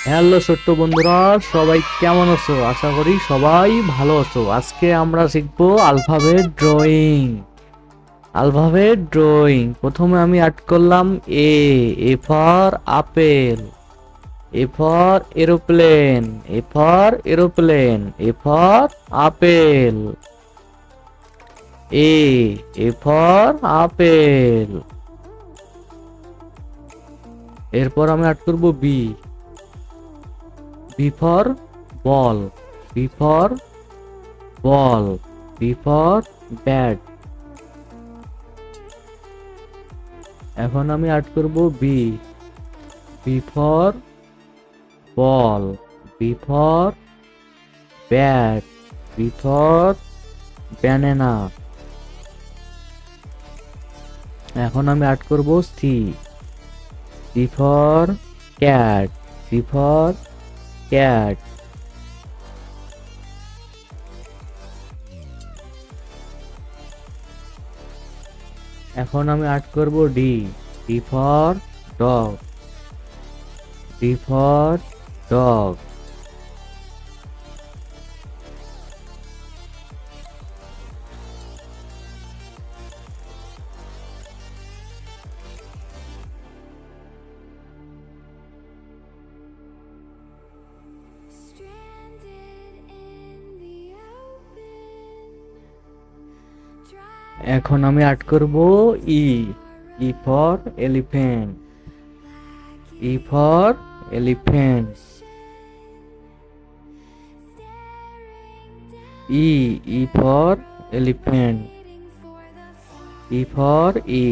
Hello ছোট্ট বন্ধুরা, সবাই কেমন আছো? আশা করি সবাই ভালো আছো। আজকে আমরা শিখবো আলফাবেট ড্রয়িং। প্রথমে আমি অ্যাড করলাম A for apple, A for aeroplane, A for apple, A A for apple. এরপর আমি অ্যাড করব B for ball, B for ball, B for bat. এখন আমি অ্যাড করব B for ball, B for bat, B for banana. এখন আমি add করব C for cat, C for cat. এখন আমি অ্যাড করব D for dog, D for dog. এখন আমি অ্যাড করব E E for elephant, E for elephant. E for elephant, E for E.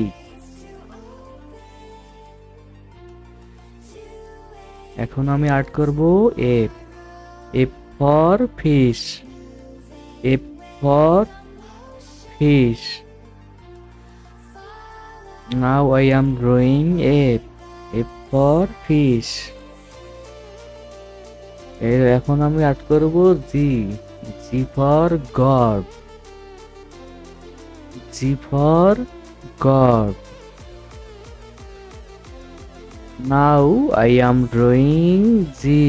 এখন আমি অ্যাড করব F F for fish, F for fish. Now I am drawing F for fish. এখন আমি add করব G for God, G for God. Now I am drawing G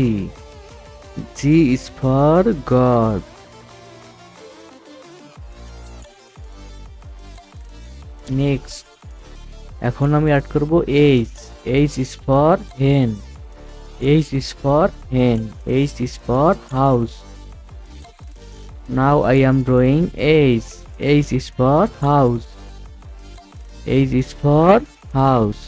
is for God. Next এখন আমি add করব H is for hen, H is for house. Now I am drawing H is for house, H is for house.